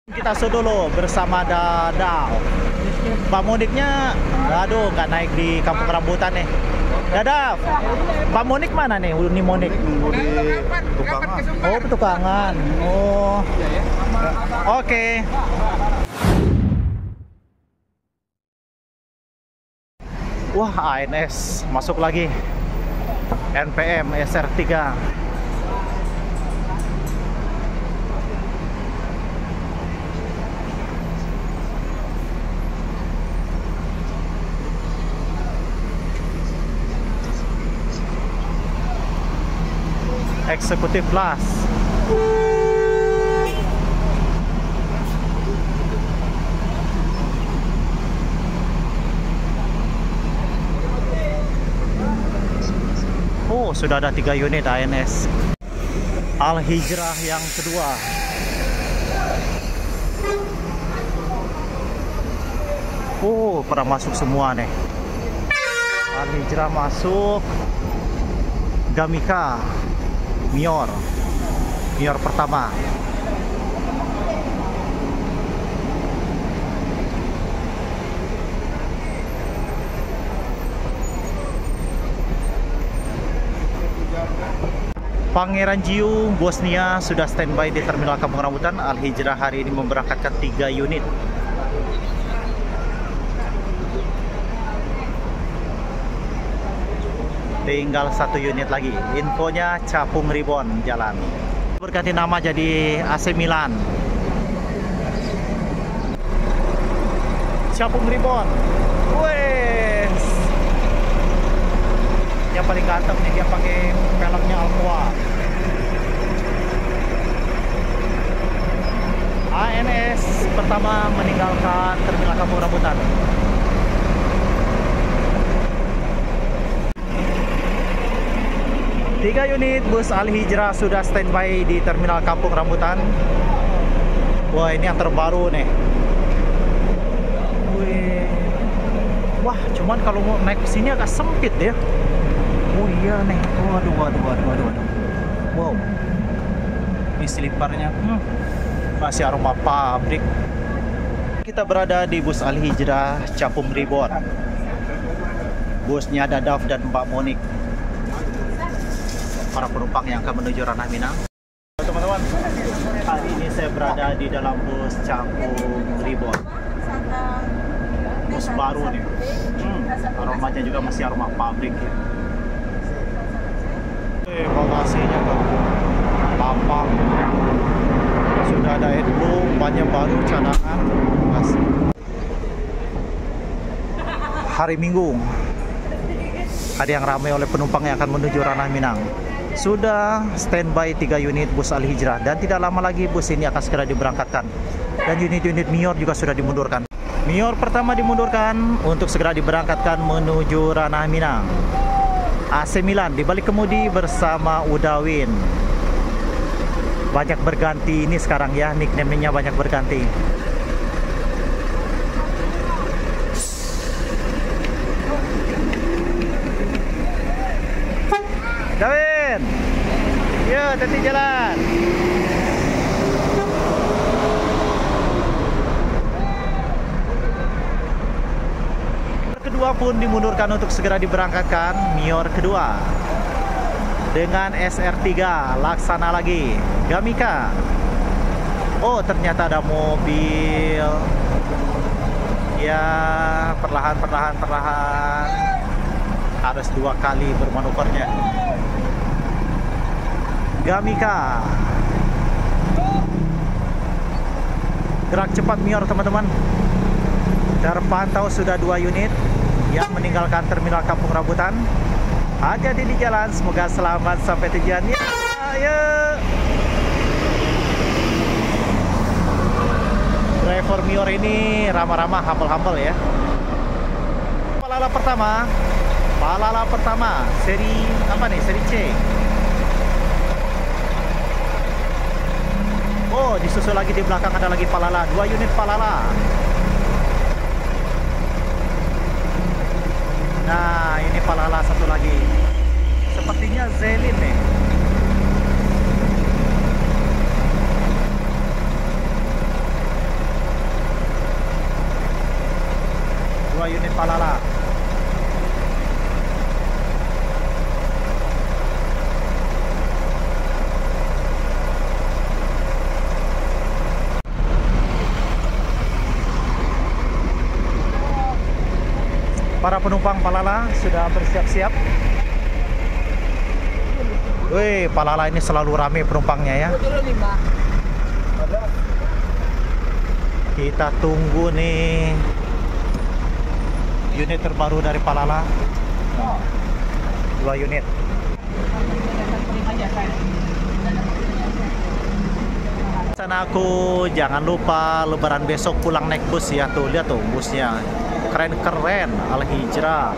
Kita dulu bersama Dadao. Pak Moniknya, aduh nggak naik di Kampung Rambutan nih. Dadao, Pak Monik mana nih? Uni Monik? Di Tukangan. Oh, Petukangan. Oh, oke. Wah, ANS masuk lagi. NPM SR3. Eksekutif Plus. Oh, sudah ada 3 unit ANS. Al Hijrah yang kedua. Oh, pada masuk semua nih. Al Hijrah masuk. Gamika Mior pertama. Pangeran Jiu Bosnia sudah standby di Terminal Kampung Rambutan. Al Hijrah hari ini memberangkatkan 3 unit. Tinggal 1 unit lagi. Infonya Capung Ribon jalan. Berganti nama jadi AC Milan. Capung Ribon. Wes. Yang paling ganteng nih, dia pakai peleknya Alcoa. ANS pertama meninggalkan Terminal Kampung Rambutan. Tiga unit bus Al Hijrah sudah standby di Terminal Kampung Rambutan. Wah, ini yang terbaru nih. Wih. Wah, cuman kalau mau naik ke sini agak sempit ya. Oh iya nih. Waduh. Wow. Ini seliparnya. Masih aroma pabrik. Kita berada di bus Al Hijrah Capung Ribon. Busnya Dadaf dan Mbak Monik. Para penumpang yang akan menuju Ranah Minang. Teman-teman, hari ini saya berada di dalam bus Capung Ribon. Bus baru nih. Aromanya juga masih aroma pabrik ya. Bagasinya kan lapang. Sudah ada headroom, banyak baru cadangan. Makasih. Hari Minggu. Hari yang ramai oleh penumpang yang akan menuju Ranah Minang. Sudah standby 3 unit bus Al Hijrah dan tidak lama lagi bus ini akan segera diberangkatkan. Dan unit-unit Mior juga sudah dimundurkan. Mior pertama dimundurkan untuk segera diberangkatkan menuju Ranah Minang. AC Milan di balik kemudi bersama Udawin. Banyak berganti ini sekarang ya, nickname-nya banyak berganti. Dawin, yuk hati jalan. Kedua pun dimundurkan untuk segera diberangkatkan. Mior kedua dengan SR3 laksana lagi. Gamika. Oh, ternyata ada mobil. Ya, perlahan. Harus 2 kali bermanuvernya. Gamika. Gerak cepat Mior teman-teman. Terpantau sudah 2 unit yang meninggalkan Terminal Kampung Rambutan. Hati-hati di jalan, semoga selamat sampai tujuan. Ya, ayo. Driver Mior ini ramah-ramah, humble ya. Palala pertama, seri apa nih? Seri C. Oh, disusul lagi di belakang ada lagi Palala, 2 unit Palala. Nah, ini Palala satu lagi. Sepertinya Zelin nih. 2 unit Palala. Para penumpang Palala sudah bersiap-siap. Wih, Palala ini selalu ramai penumpangnya ya. Kita tunggu nih unit terbaru dari Palala. 2 unit. Sana aku, jangan lupa lebaran besok pulang naik bus ya. Tuh, lihat tuh busnya. Keren-keren, Al Hijrah,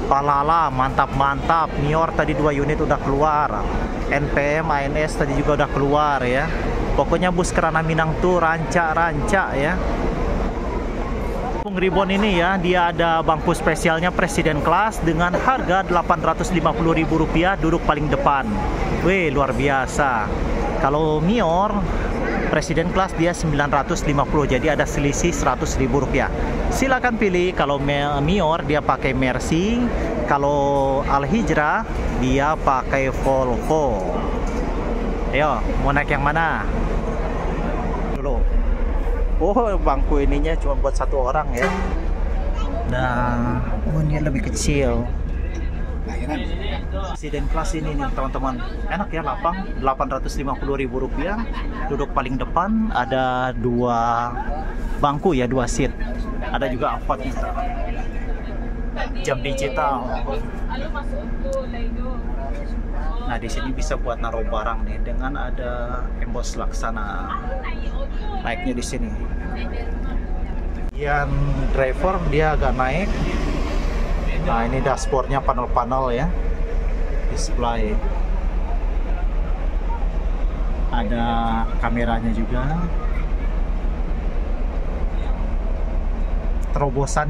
Palala, mantap-mantap. Nior tadi 2 unit udah keluar. NPM, ANS tadi juga udah keluar ya. Pokoknya bus Kerana Minang tuh rancak-rancak ya. Ribbon ini ya, dia ada bangku spesialnya Presiden Kelas dengan harga Rp850.000, duduk paling depan. Wih, luar biasa. Kalau Mior Presiden Kelas dia 950, jadi ada selisih Rp100.000. Silakan pilih. Kalau Mior dia pakai Mercy, kalau Al Hijrah dia pakai Volvo. Ayo, mau naik yang mana? Dulu. Oh, bangku ininya cuma buat 1 orang ya. Nah, oh ini lebih kecil. Presiden Kelas ini nih teman-teman, enak ya, lapang, Rp850.000, duduk paling depan, ada 2 bangku ya, 2 seat, ada juga apa nih, jam digital. Nah di sini bisa buat naruh barang nih, dengan ada embos Laksana, naiknya di sini. Yang driver dia agak naik. Nah ini dashboardnya, panel-panel ya, display, ada kameranya juga, terobosan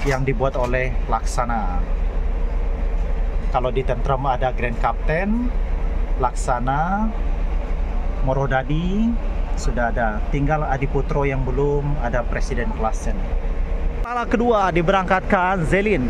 yang dibuat oleh Laksana. Kalau di Tentrem ada Grand Captain, Laksana, Morodadi sudah ada, tinggal Adiputro yang belum ada Presiden Kelasnya. Palala kedua diberangkatkan Zelin.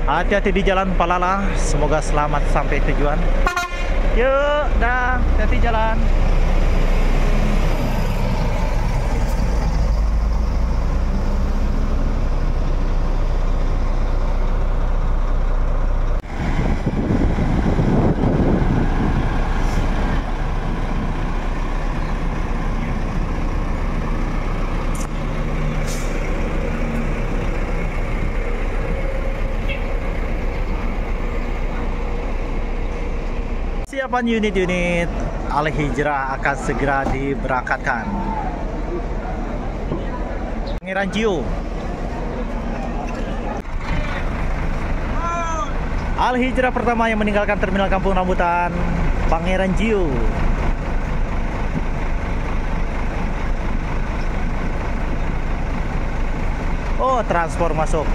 Hati-hati di jalan Palala, semoga selamat sampai tujuan. Yuk, dah, hati-hati jalan. Siapan unit-unit Al Hijrah akan segera diberangkatkan. Pangeran Jiu. Al Hijrah pertama yang meninggalkan terminal Kampung Rambutan, Pangeran Jiu. Oh, transport masuk.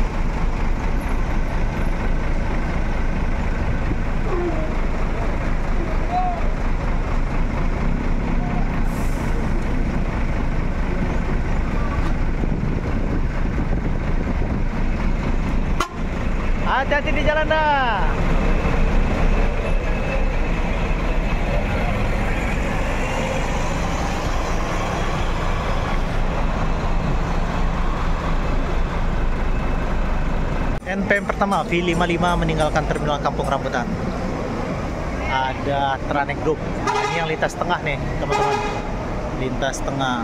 Hati-hati di jalan dah. NPM pertama V55 meninggalkan terminal Kampung Rambutan. Ada Tranek Group. Ini yang lintas tengah nih, teman-teman. Lintas tengah.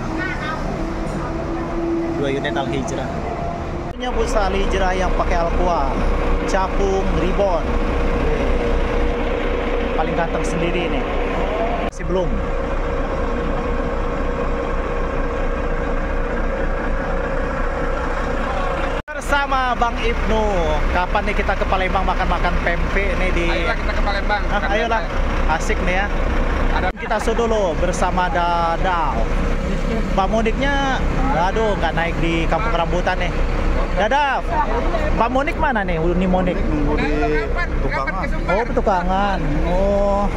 2 unit Al Hijrah. Punya bus Al Hijrah yang pakai Alcoa, capung, ribbon. Paling ganteng sendiri nih. Masih belum. Bersama Bang Ibnu. Kapan nih kita ke Palembang makan-makan pempek nih di... Ayolah kita ke Palembang. Ayolah, asik nih ya. Kita dulu bersama Dadao. Pak Moniknya, aduh nggak naik di Kampung Rambutan nih. Dadah, Pak Monik mana nih? Uni Monik. Nunggu di Tukangan. Oh, petukangan. Oh,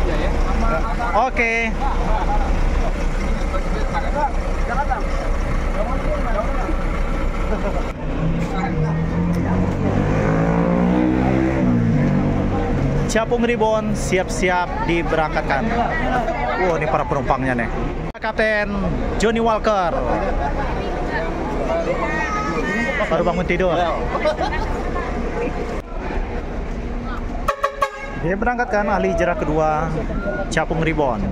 oke. Capung Ribon siap-siap diberangkatkan. Wah, ini para penumpangnya nih. Kapten Johnny Walker. Baru bangun tidur. Dia berangkatkan ahli hijrah kedua Capung Ribon.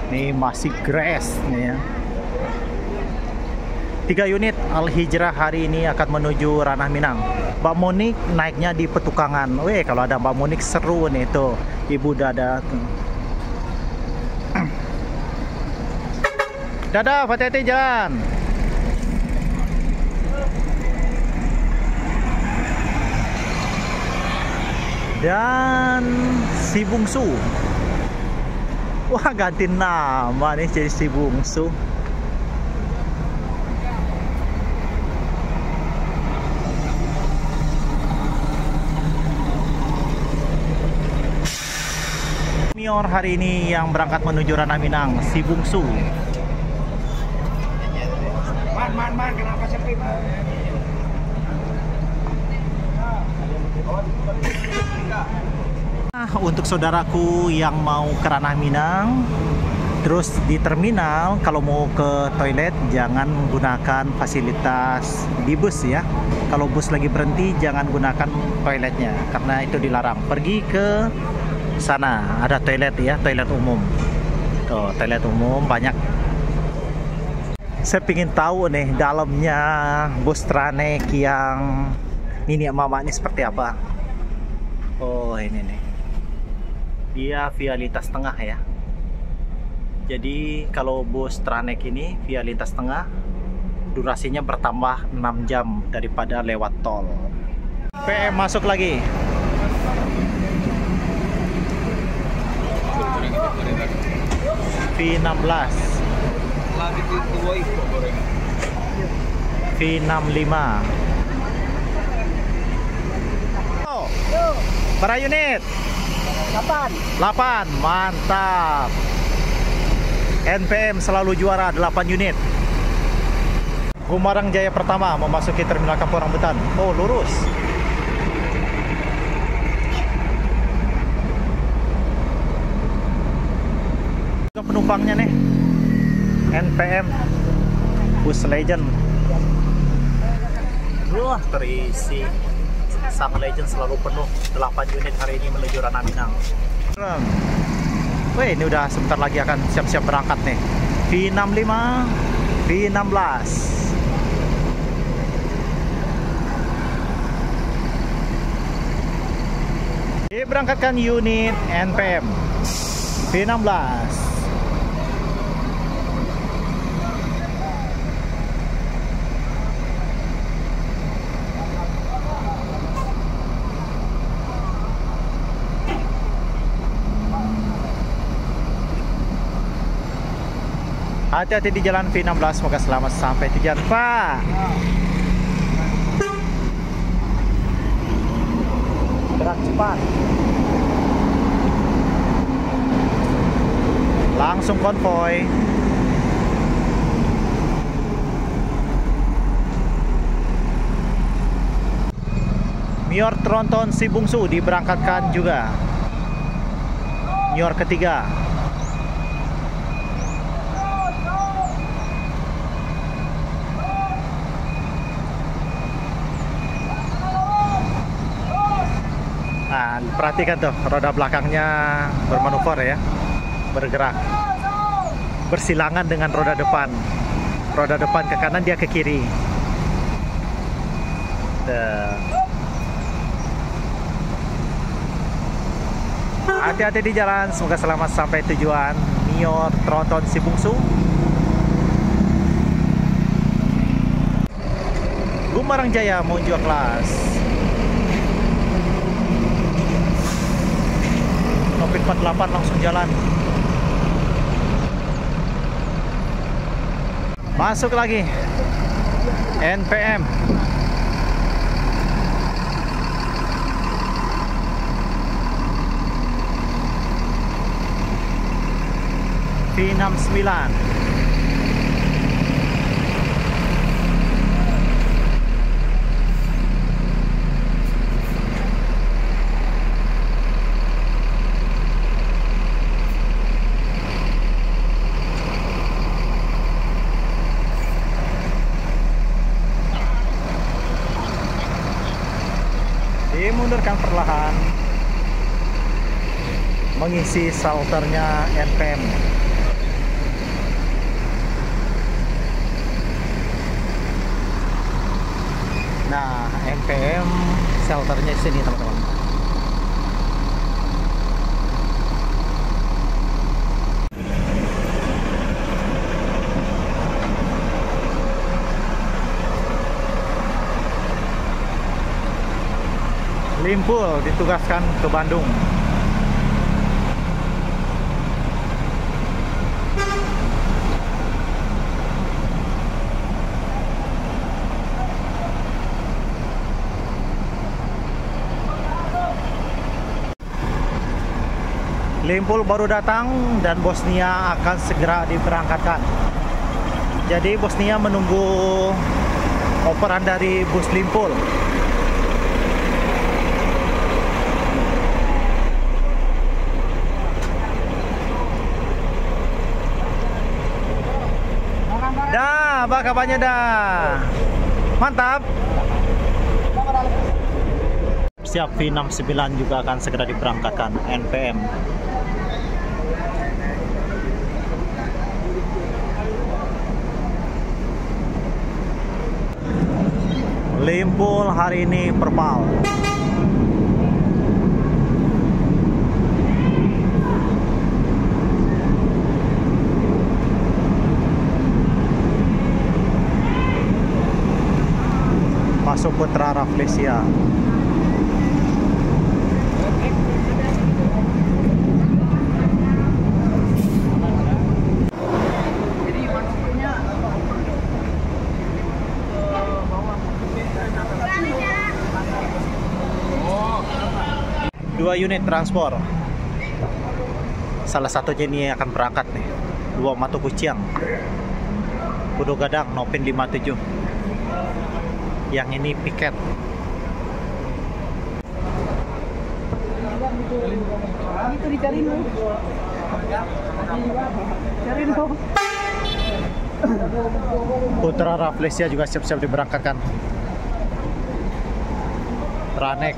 Ini masih grass nih ya. 3 unit Al Hijrah hari ini akan menuju Ranah Minang. Mbak Monik naiknya di Petukangan. Weh, kalau ada Mbak Monik seru nih tuh. Ibu Dada. Dadah, hati-hati jalan. Dan si bungsu. Wah, ganti nama nih jadi si bungsu. Senior hari ini yang berangkat menuju Ranah Minang, si bungsu. Man, kenapa sepi, Man? Untuk saudaraku yang mau ke Ranah Minang, terus di terminal kalau mau ke toilet jangan gunakan fasilitas di bus ya. Kalau bus lagi berhenti jangan gunakan toiletnya karena itu dilarang. Pergi ke sana ada toilet ya, toilet umum. Tuh, toilet umum banyak. Saya pingin tahu nih dalamnya bus Tranek yang Nini Mama ini seperti apa. Oh, ini nih. Dia via lintas tengah ya. Jadi kalau bus Tranek ini via lintas tengah durasinya bertambah 6 jam daripada lewat tol. PM masuk lagi. V16 V65 oh, para unit 8 mantap. NPM selalu juara 8 unit. Gumarang Jaya pertama memasuki terminal Kampung Rambutan. Oh, lurus. Penumpangnya nih NPM Bus Legend. Wah, terisi. Sang Legend selalu penuh. 8 unit hari ini menuju Ranah Minang. Wih, ini udah sebentar lagi akan siap-siap berangkat nih. V65 V16 diberangkatkan unit NPM V16. Hati-hati di jalan V16, semoga selamat sampai tujuan, Pak. Gerak cepat. Langsung konvoy. Mior Tronton si bungsu diberangkatkan juga. Mior ketiga. Nah, perhatikan tuh roda belakangnya bermanuver ya, bergerak bersilangan dengan roda depan. Roda depan ke kanan, dia ke kiri. Hati-hati di jalan, semoga selamat sampai tujuan. Mior Tronton si bungsu. Gumarang Jaya menuju kelas. Nopin 48 langsung jalan. Masuk lagi NPM. V69. Dimundurkan perlahan, mengisi salternya NPM. Nah, NPM shelternya di sini, teman-teman. Limpul ditugaskan ke Bandung. Limpul baru datang dan Bosnia akan segera diberangkatkan. Jadi Bosnia menunggu operan dari bus Limpul. Dah, apa kabarnya dah? Mantap. Siap, V69 juga akan segera diberangkatkan NPM. Limpul hari ini perpal. Masuk Putra Rafflesia. Dua unit transport. Salah satu ini akan berangkat nih. Dua Matu Kuciang. Pudo Gadang Nopin 57. Yang ini piket. Itu dicari lu. Cari lu. Putra Rafflesia juga siap-siap diberangkatkan. Ranek.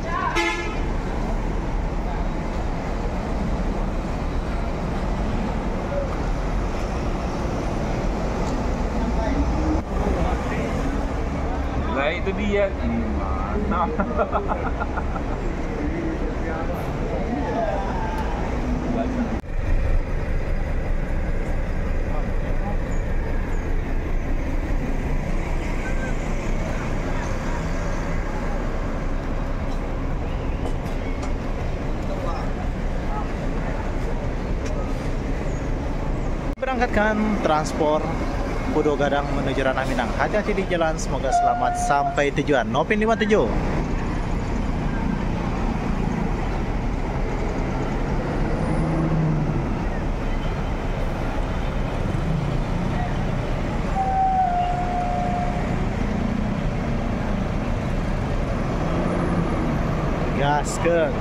Nah itu dia. Nah. Berangkatkan transport Pudo Gadang menuju Ranah Minang. Hati-hati di jalan, semoga selamat sampai tujuan. Nopin 57. Gaskeun.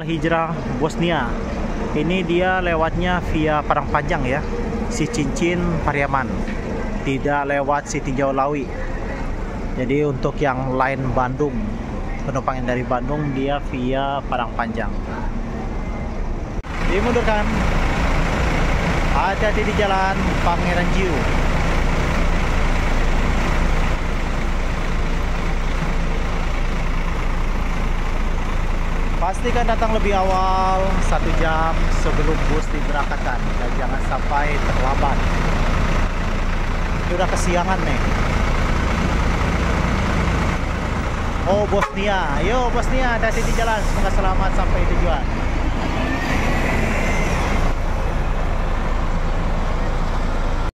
Hijrah Bosnia. Ini dia lewatnya via Padang Panjang ya, si Cincin Pariaman, tidak lewat si Tinjau Lawi. Jadi untuk yang line Bandung, penumpang yang dari Bandung, dia via Padang Panjang. Dimundurkan. Hati-hati di jalan Pangeran Jiu. Pastikan datang lebih awal 1 jam sebelum bus diberangkatkan dan jangan sampai terlambat. Sudah kesiangan nih. Oh Bosnia, yo Bosnia, hati-hati di jalan, semoga selamat sampai tujuan.